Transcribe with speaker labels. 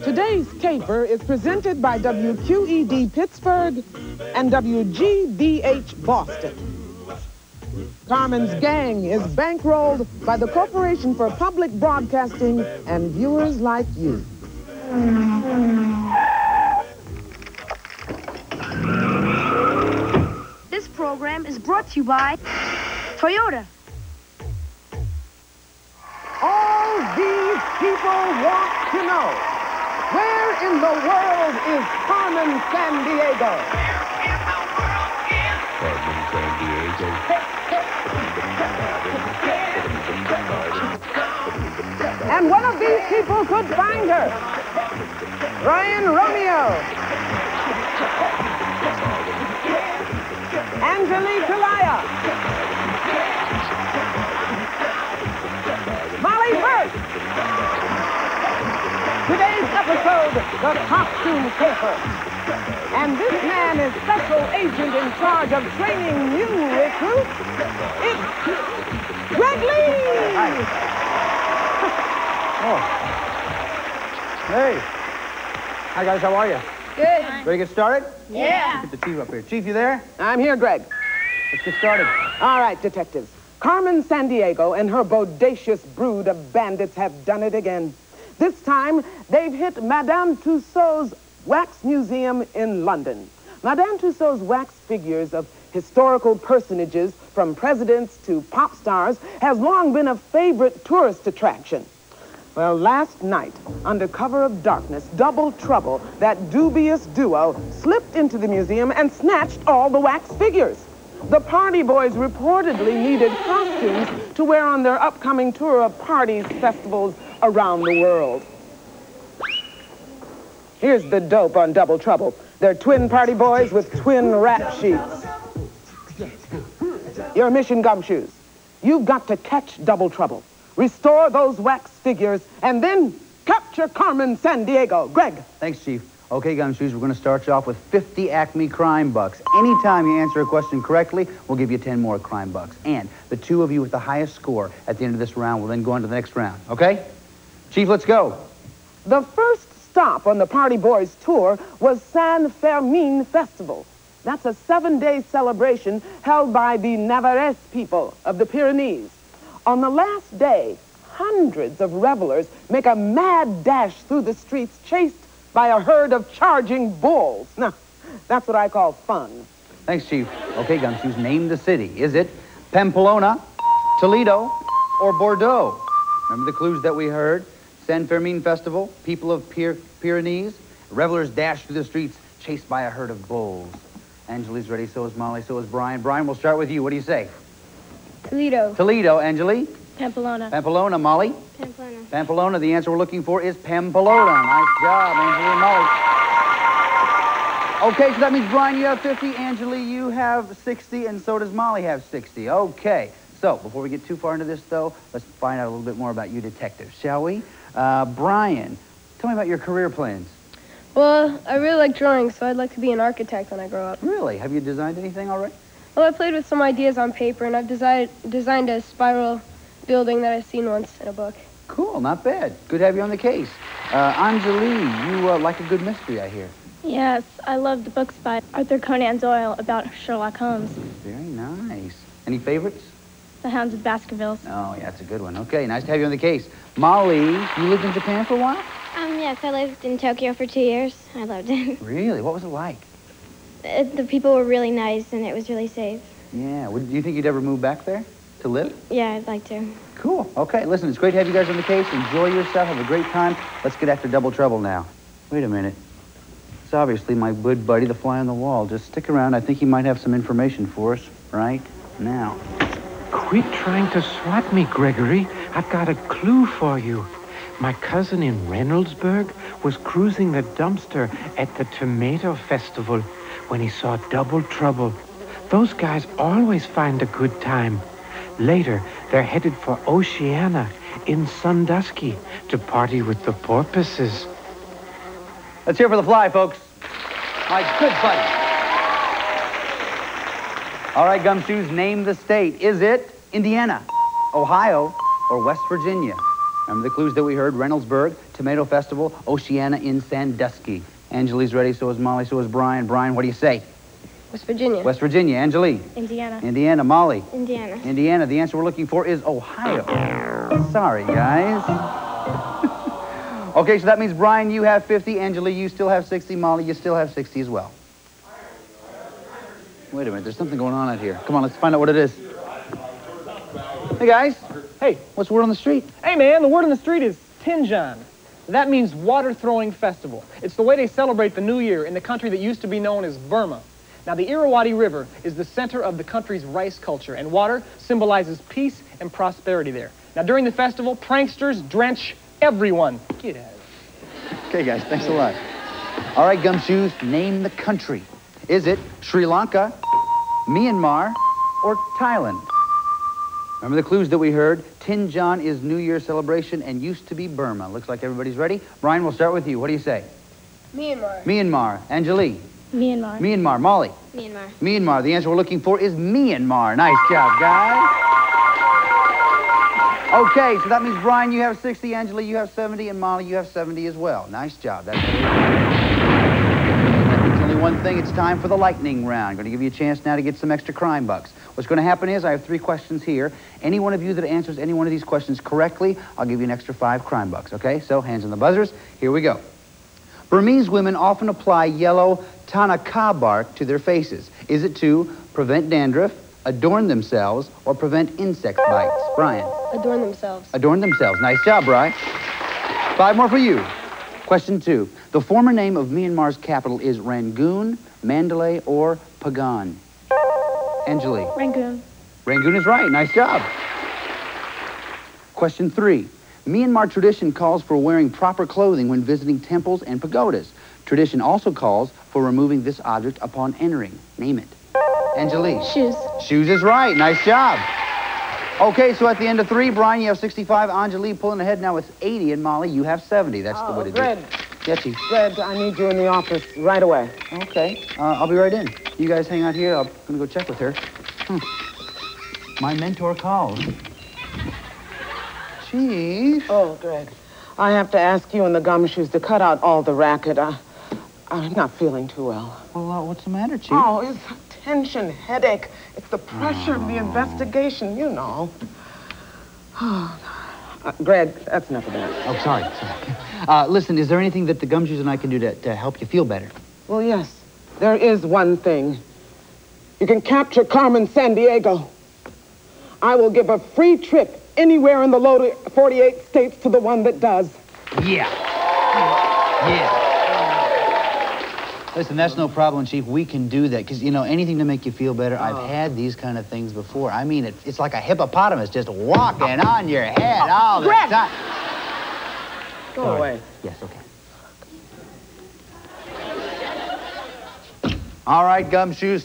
Speaker 1: Today's caper is presented by WQED Pittsburgh and WGBH Boston. Carmen's gang is bankrolled by the Corporation for Public Broadcasting and viewers like you.
Speaker 2: This program is brought to you by Toyota.
Speaker 1: All these people want to know, where in the world is Carmen Sandiego?
Speaker 3: Carmen Sandiego.
Speaker 1: And one of these people could find her. Ryan Romeo. Angelique Kalaya. Molly Burke. Today's episode, The Costume Caper. And this man is special agent in charge of training new recruits. It's Greg Lee!
Speaker 4: Hi. Oh. Hey. Hi, guys. How are you?
Speaker 2: Good.
Speaker 4: Ready to get started?
Speaker 2: Yeah.
Speaker 4: Get the chief up here. Chief, you there?
Speaker 1: I'm here, Greg.
Speaker 4: Let's get started.
Speaker 1: All right, detectives. Carmen Sandiego and her bodacious brood of bandits have done it again. This time, they've hit Madame Tussauds Wax Museum in London. Madame Tussauds wax figures of historical personages, from presidents to pop stars, has long been a favorite tourist attraction. Well, last night, under cover of darkness, Double Trouble, that dubious duo, slipped into the museum and snatched all the wax figures. The party boys reportedly needed costumes to wear on their upcoming tour of parties, festivals around the world. Here's the dope on Double Trouble. They're twin party boys with twin rap sheets. Your mission, Gumshoes. You've got to catch Double Trouble, restore those wax figures, and then capture Carmen Sandiego. Greg.
Speaker 4: Thanks, Chief. Okay, Gumshoes, we're going to start you off with 50 Acme crime bucks. Anytime you answer a question correctly, we'll give you 10 more crime bucks. And the two of you with the highest score at the end of this round will then go on to the next round. Okay? Chief, let's go.
Speaker 1: The first stop on the Party Boys tour was San Fermin Festival. That's a 7-day celebration held by the Navarrese people of the Pyrenees. On the last day, hundreds of revelers make a mad dash through the streets, chased by a herd of charging bulls. Now, that's what I call fun.
Speaker 4: Thanks, Chief. Okay, Gumshoes, name the city. Is it Pamplona, Toledo, or Bordeaux? Remember the clues that we heard? San Fermin Festival, people of Pyrenees, revelers dash through the streets, chased by a herd of bulls. Angelique's ready, so is Molly, so is Brian. Brian, we'll start with you. What do you say?
Speaker 2: Toledo.
Speaker 4: Toledo. Angelique?
Speaker 2: Pamplona.
Speaker 4: Pamplona. Molly?
Speaker 2: Pamplona.
Speaker 4: Pamplona. The answer we're looking for is Pamplona. Nice job, Angelique and Molly. Okay, so that means, Brian, you have 50, Angelique, you have 60, and so does Molly have 60. Okay, so before we get too far into this, though, let's find out a little bit more about you detectives, shall we? Brian, tell me about your career plans.
Speaker 5: Well, I really like drawing, so I'd like to be an architect when I grow up.
Speaker 4: Really? Have you designed anything already?
Speaker 5: Well, I played with some ideas on paper, and I've designed a spiral building that I've seen once in a book.
Speaker 4: Cool, not bad. Good to have you on the case. Anjali, you like a good mystery, I hear.
Speaker 6: Yes, I love the books by Arthur Conan Doyle about Sherlock Holmes.
Speaker 4: Very nice. Any favorites?
Speaker 6: The Hounds of Baskervilles.
Speaker 4: Oh, yeah, that's a good one. Okay, nice to have you on the case. Molly, you lived in Japan for a while?
Speaker 7: Yes, I lived in Tokyo for 2 years. I loved it.
Speaker 4: Really? What was it like?
Speaker 7: The people were really nice, and it was really safe.
Speaker 4: Yeah. Do you think you'd ever move back there to live?
Speaker 7: Yeah, I'd like to.
Speaker 4: Cool. Okay, listen, it's great to have you guys on the case. Enjoy yourself. Have a great time. Let's get after Double Trouble now. Wait a minute. It's obviously my good buddy, the fly on the wall. Just stick around. I think he might have some information for us right now.
Speaker 8: Quit trying to swat me, Gregory. I've got a clue for you. My cousin in Reynoldsburg was cruising the dumpster at the Tomato Festival when he saw Double Trouble. Those guys always find a good time. Later, they're headed for Oceana in Sandusky to party with the porpoises.
Speaker 4: Let's hear for the fly, folks. My good buddy. All right, Gumshoes, name the state. Is it Indiana, Ohio, or West Virginia? Remember the clues that we heard? Reynoldsburg, Tomato Festival, Oceana in Sandusky. Angelique's ready, so is Molly, so is Brian. Brian, what do you say?
Speaker 5: West Virginia.
Speaker 4: West Virginia. Angelique?
Speaker 6: Indiana.
Speaker 4: Indiana. Molly?
Speaker 7: Indiana.
Speaker 4: Indiana. The answer we're looking for is Ohio. Sorry, guys. Okay, so that means, Brian, you have 50. Angelique, you still have 60. Molly, you still have 60 as well. Wait a minute. There's something going on out here. Come on, let's find out what it is. Hey, guys.
Speaker 9: Hey.
Speaker 4: What's the word on the street?
Speaker 9: Hey, man, the word on the street is Tinjan. That means water throwing festival. It's the way they celebrate the new year in the country that used to be known as Burma. Now, the Irrawaddy River is the center of the country's rice culture, and water symbolizes peace and prosperity there. Now, during the festival, pranksters drench everyone. Get out of here.
Speaker 4: Okay, guys, thanks a lot. All right, Gumshoes, name the country. Is it Sri Lanka, Myanmar, or Thailand? Remember the clues that we heard? Tinjan is New Year celebration and used to be Burma. Looks like everybody's ready. Brian, we'll start with you. What do you say?
Speaker 5: Myanmar.
Speaker 4: Myanmar. Angelique?
Speaker 6: Myanmar.
Speaker 4: Myanmar. Molly?
Speaker 7: Myanmar.
Speaker 4: Myanmar. The answer we're looking for is Myanmar. Nice job, guys. Okay, so that means, Brian, you have 60, Angelique, you have 70, and Molly, you have 70 as well. Nice job. That means only one thing. It's time for the lightning round. I'm going to give you a chance now to get some extra crime bucks. What's going to happen is I have 3 questions here. Any one of you that answers any one of these questions correctly, I'll give you an extra 5 crime bucks, okay? So, hands on the buzzers. Here we go. Burmese women often apply yellow Tanaka bark to their faces. Is it to prevent dandruff, adorn themselves, or prevent insect bites? Brian?
Speaker 5: Adorn themselves.
Speaker 4: Adorn themselves. Nice job, Brian. 5 more for you. Question 2. The former name of Myanmar's capital is Rangoon, Mandalay, or Pagan? Angelique?
Speaker 6: Rangoon.
Speaker 4: Rangoon is right. Nice job. Question 3. Myanmar tradition calls for wearing proper clothing when visiting temples and pagodas. Tradition also calls for removing this object upon entering. Name it. Angelique?
Speaker 6: Shoes.
Speaker 4: Shoes is right. Nice job. Okay, so at the end of 3, Brian, you have 65. Angelique pulling ahead now with 80, and Molly, you have 70. That's the way to do it. Yes, Chief.
Speaker 1: Fred, I need you in the office right away.
Speaker 4: Okay, I'll be right in. You guys hang out here. I'm gonna go check with her. My mentor calls. Chief.
Speaker 1: Oh, Greg, I have to ask you and the Gumshoes to cut out all the racket. I'm not feeling too well.
Speaker 4: Well, what's the matter, Chief?
Speaker 1: Oh, it's a tension, headache. It's the pressure of the investigation, you know. Greg, that's enough of that.
Speaker 4: Oh, sorry. Listen, is there anything that the Gumshoes and I can do to help you feel better?
Speaker 1: Well, yes, there is one thing. You can capture Carmen Sandiego. I will give a free trip anywhere in the lower 48 states to the one that does.
Speaker 4: Yeah. Yeah. Listen, that's no problem, Chief. We can do that, because, you know, anything to make you feel better. I've had these kind of things before. I mean, it's like a hippopotamus just walking on your head all the time.
Speaker 1: Go away.
Speaker 4: Yes, okay. All right, Gumshoes.